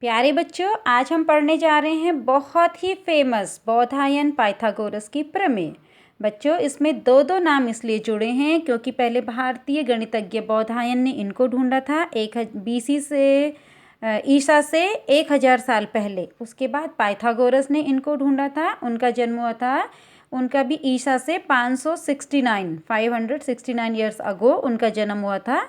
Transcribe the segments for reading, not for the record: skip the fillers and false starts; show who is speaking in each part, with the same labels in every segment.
Speaker 1: प्यारे बच्चों, आज हम पढ़ने जा रहे हैं बहुत ही फेमस बौधायन पाइथागोरस की प्रमेय। बच्चों, इसमें दो दो नाम इसलिए जुड़े हैं क्योंकि पहले भारतीय गणितज्ञ बौधायन ने इनको ढूंढा था BC से ईसा से 1000 साल पहले। उसके बाद पाइथागोरस ने इनको ढूंढा था, उनका जन्म हुआ था, उनका भी ईसा से 569 ईयर्स अगो उनका जन्म हुआ था।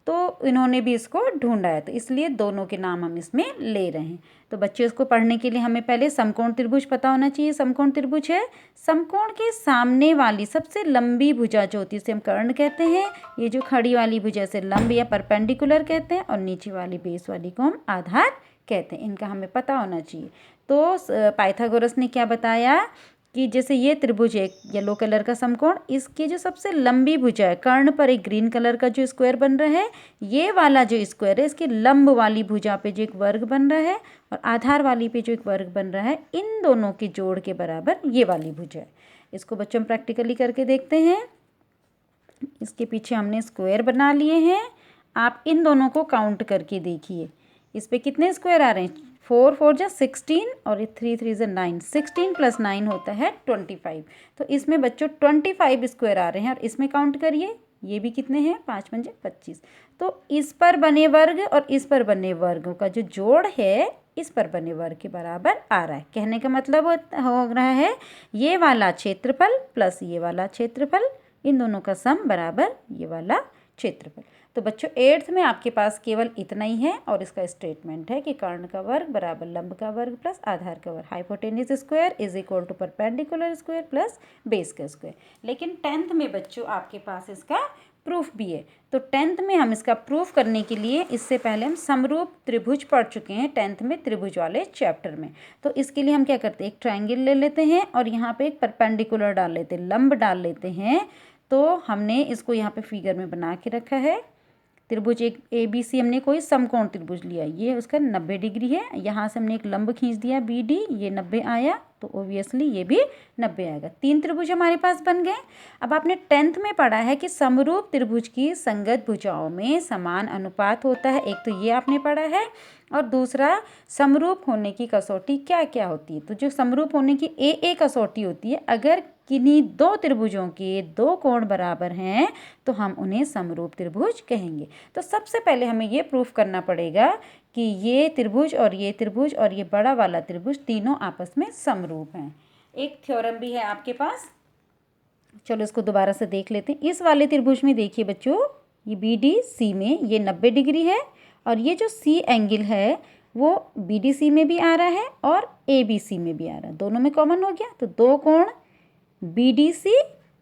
Speaker 1: तो इन्होंने भी इसको ढूंढा है, तो इसलिए दोनों के नाम हम इसमें ले रहे हैं। तो बच्चों, इसको पढ़ने के लिए हमें पहले समकोण त्रिभुज पता होना चाहिए। समकोण त्रिभुज है समकोण के सामने वाली सबसे लंबी भुजा जो होती है उसे हम कर्ण कहते हैं। ये जो खड़ी वाली भुजा से लंब या परपेंडिकुलर कहते हैं, और नीचे वाली बेस वाली को हम आधार कहते हैं। इनका हमें पता होना चाहिए। तो पाइथागोरस ने क्या बताया कि जैसे ये त्रिभुज है येलो कलर का समकोण, इसकी जो सबसे लंबी भुजा है कर्ण पर एक ग्रीन कलर का जो स्क्वायर बन रहा है, ये वाला जो स्क्वायर है इसकी लंब वाली भुजा पे जो एक वर्ग बन रहा है और आधार वाली पे जो एक वर्ग बन रहा है, इन दोनों के जोड़ के बराबर ये वाली भुजा है। इसको बच्चों हम प्रैक्टिकली करके देखते हैं। इसके पीछे हमने स्क्वायर बना लिए हैं। आप इन दोनों को काउंट करके देखिए, इस पर कितने स्क्वायर आ रहे हैं। 4 4 जा 16 और ये 3 3 जा 9। 16 + 9 होता है 25। तो इसमें बच्चों 25 स्क्वायर आ रहे हैं। और इसमें काउंट करिए, ये भी कितने हैं, 5 5 जा 25। तो इस पर बने वर्ग और इस पर बने वर्गों का जो जोड़ है इस पर बने वर्ग के बराबर आ रहा है। कहने का मतलब हो रहा है ये वाला क्षेत्रफल प्लस ये वाला क्षेत्रफल, इन दोनों का सम बराबर ये वाला क्षेत्रफल। तो बच्चों 8th में आपके पास केवल इतना ही है और इसका स्टेटमेंट है कि कर्ण का वर्ग बराबर लंब का वर्ग प्लस आधार का वर्ग, hypotenuse square is equal to perpendicular square plus base का स्क्वायर। लेकिन 10th में बच्चों आपके पास इसका प्रूफ भी है। तो 10th में हम इसका प्रूफ करने के लिए, इससे पहले हम समरूप त्रिभुज पढ़ चुके हैं 10th में त्रिभुज वाले चैप्टर में। तो इसके लिए हम क्या करते हैं, एक ट्रायंगल ले लेते हैं और यहाँ पे एक परपेंडिकुलर डाल लेते हैं, लंब डाल लेते हैं। तो हमने इसको यहाँ पे फिगर में बना के रखा है। त्रिभुज एक ABC हमने कोई समकोण त्रिभुज लिया, ये उसका 90 डिग्री है। यहाँ से हमने एक लंब खींच दिया BD, ये 90 आया, तो ओबियसली ये भी 90 आएगा। 3 त्रिभुज हमारे पास बन गए। अब आपने 10th में पढ़ा है कि समरूप त्रिभुज की संगत भुजाओं में समान अनुपात होता है। एक तो ये आपने पढ़ा है, और दूसरा समरूप होने की कसौटी क्या क्या होती है। तो जो समरूप होने की A कसौटी होती है, अगर किन्हीं दो त्रिभुजों के दो कोण बराबर हैं तो हम उन्हें समरूप त्रिभुज कहेंगे। तो सबसे पहले हमें ये प्रूफ करना पड़ेगा कि ये त्रिभुज और ये त्रिभुज और ये बड़ा वाला त्रिभुज तीनों आपस में समरूप हैं। एक थ्योरम भी है आपके पास, चलो इसको दोबारा से देख लेते हैं। इस वाले त्रिभुज में देखिए बच्चों, ये BDC में ये 90 डिग्री है और ये जो C एंगल है वो BDC में भी आ रहा है और ABC में भी आ रहा है, दोनों में कॉमन हो गया। तो दो कोण BDC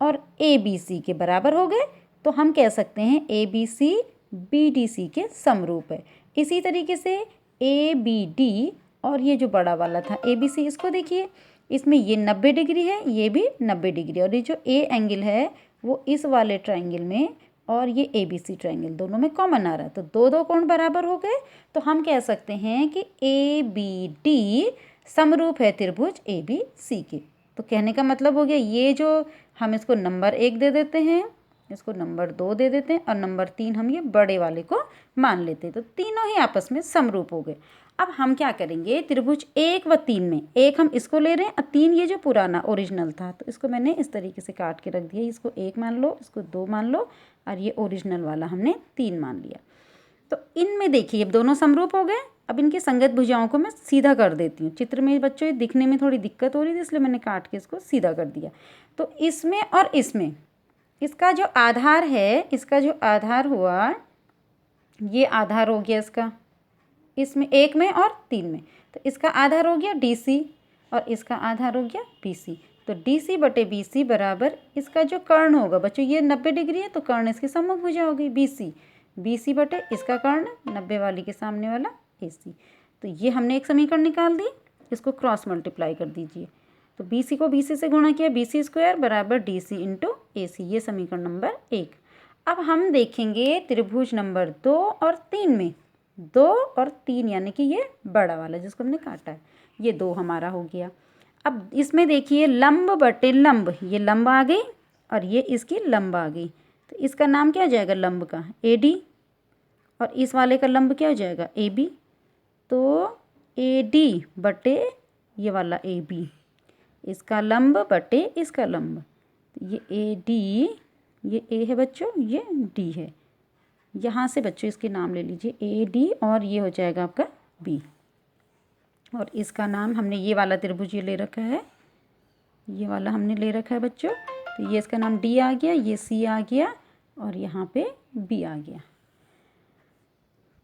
Speaker 1: और ABC के बराबर हो गए, तो हम कह सकते हैं ABC BDC के समरूप है। इसी तरीके से ABD और ये जो बड़ा वाला था ABC, इसको देखिए, इसमें ये 90 डिग्री है, ये भी 90 डिग्री, और ये जो A एंगल है वो इस वाले ट्रायंगल में और ये ABC ट्रायंगल दोनों में कॉमन आ रहा है, तो दो दो कोण बराबर हो गए। तो हम कह सकते हैं कि ABD समरूप है त्रिभुज ABC के। तो कहने का मतलब हो गया, ये जो हम इसको नंबर 1 दे देते हैं, इसको नंबर 2 दे देते हैं और नंबर 3 हम ये बड़े वाले को मान लेते हैं। तो तीनों ही आपस में समरूप हो गए। अब हम क्या करेंगे, त्रिभुज 1 व 3 में, 1 हम इसको ले रहे हैं और 3 ये जो पुराना ओरिजिनल था, तो इसको मैंने इस तरीके से काट के रख दिया। इसको 1 मान लो, इसको 2 मान लो, और ये ओरिजिनल वाला हमने 3 मान लिया। तो इनमें देखिए अब दोनों समरूप हो गए। अब इनकी संगत भुजाओं को मैं सीधा कर देती हूँ। चित्र में बच्चों ये दिखने में थोड़ी दिक्कत हो रही थी, इसलिए मैंने काट के इसको सीधा कर दिया। तो इसमें और इसमें इसका जो आधार है, इसका जो आधार हुआ, ये आधार हो गया इसका, इसमें 1 में और 3 में, तो इसका आधार हो गया DC और इसका आधार हो गया BC। तो DC बटे BC बराबर इसका जो कर्ण होगा बच्चों, ये 90 डिग्री है तो कर्ण इसकी सम्मुख भुजा हो गई BC बटे इसका कर्ण 90 वाली के सामने वाला AC। तो ये हमने एक समीकरण निकाल दी, इसको क्रॉस मल्टीप्लाई कर दीजिए। तो BC को BC से गुणा किया, BC स्क्वायर बराबर DC इंटू AC, ये समीकरण नंबर 1। अब हम देखेंगे त्रिभुज नंबर 2 और 3 में, 2 और 3 यानी कि ये बड़ा वाला जिसको हमने काटा है, ये 2 हमारा हो गया। अब इसमें देखिए लंब बटे लंब, ये लंब आ गई और ये इसकी लंब आ गई, तो इसका नाम क्या हो जाएगा लंब का AD, और इस वाले का लंब क्या हो जाएगा AB। तो AD बटे ये वाला AB, इसका लंब बटे इसका लंब। ये AD, ये A है बच्चों, ये D है। यहाँ से बच्चों इसके नाम ले लीजिए AD और ये हो जाएगा आपका B। और इसका नाम हमने ये वाला त्रिभुज ये ले रखा है, ये वाला हमने ले रखा है बच्चों। तो ये इसका नाम D आ गया, ये C आ गया और यहाँ पे B आ गया।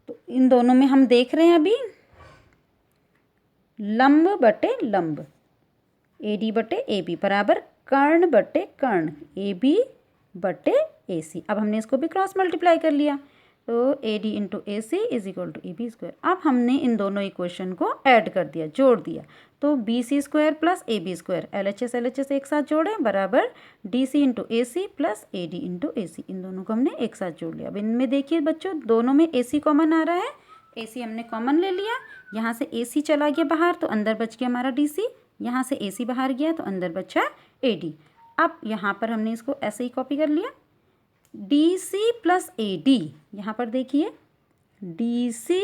Speaker 1: तो इन दोनों में हम देख रहे हैं अभी लंब बटे लंब, AD बटे AB बराबर कर्ण बटे कर्ण, AB बटे AC। अब हमने इसको भी क्रॉस मल्टीप्लाई कर लिया, तो AD into AC is equal to AB square. अब हमने इन दोनों इक्वेशन को ऐड कर दिया, जोड़ दिया, तो BC square plus AB square, LHS एक साथ जोड़े बराबर DC into AC plus AD into AC। इन दोनों को हमने एक साथ जोड़ लिया। अब इनमें देखिए बच्चों दोनों में AC कॉमन आ रहा है, AC हमने कॉमन ले लिया, यहाँ से AC चला गया बाहर तो अंदर बच गया हमारा DC, यहाँ से AC बाहर गया तो अंदर बचा AD। अब यहाँ पर हमने इसको ऐसे ही कॉपी कर लिया, DC प्लस AD, यहाँ पर देखिए DC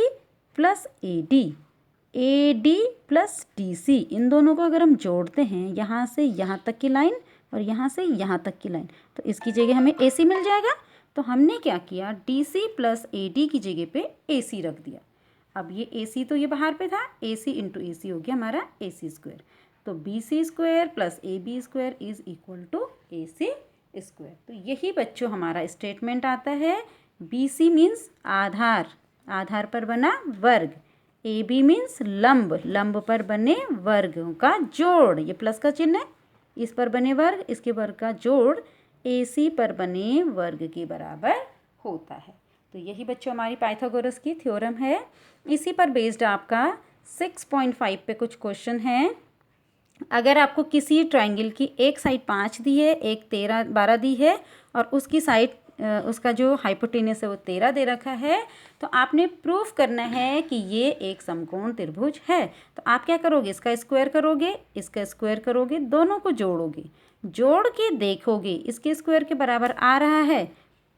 Speaker 1: plus AD plus DC, इन दोनों को अगर हम जोड़ते हैं यहाँ से यहाँ तक की लाइन और यहाँ से यहाँ तक की लाइन, तो इसकी जगह हमें AC मिल जाएगा। तो हमने क्या किया, DC प्लस AD की जगह पे AC रख दिया। अब ये AC तो ये बाहर पे था, AC इंटू AC हो गया हमारा AC स्क्वायर। तो BC square plus AB square is equal to AC square. तो यही बच्चों हमारा स्टेटमेंट आता है। BC मीन्स आधार, आधार पर बना वर्ग, AB मीन्स लंब, लंब पर बने वर्गों का जोड़, ये प्लस का चिन्ह है, इस पर बने वर्ग, इसके वर्ग का जोड़ AC पर बने वर्ग के बराबर होता है। तो यही बच्चों हमारी पाइथागोरस की थ्योरम है। इसी पर बेस्ड आपका 6.5 पे कुछ क्वेश्चन है। अगर आपको किसी ट्रायंगल की एक साइड 5 दी है, एक 12 दी है और उसकी साइड उसका जो हाइपोटेनस है वो 13 दे रखा है, तो आपने प्रूफ करना है कि ये एक समकोण त्रिभुज है। तो आप क्या करोगे, इसका स्क्वायर करोगे, इसका स्क्वायर करोगे, दोनों को जोड़ोगे, जोड़ के देखोगे इसके स्क्वायर के बराबर आ रहा है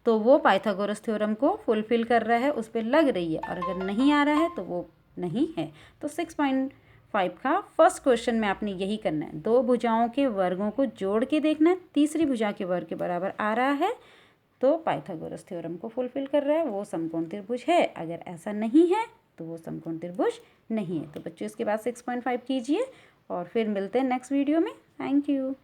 Speaker 1: तो वो पाइथागोरस थ्योरम को फुलफिल कर रहा है, उस पर लग रही है, और अगर नहीं आ रहा है तो वो नहीं है। तो 6.5 का फर्स्ट क्वेश्चन में आपने यही करना है, दो भुजाओं के वर्गों को जोड़ के देखना है, तीसरी भुजा के वर्ग के बराबर आ रहा है तो पाइथागोरस थ्योरम को फुलफिल कर रहा है, वो समकोण त्रिभुज है। अगर ऐसा नहीं है तो वो समकोण त्रिभुज नहीं है। तो बच्चों इसके बाद 6.5 कीजिए और फिर मिलते हैं नेक्स्ट वीडियो में। Thank you.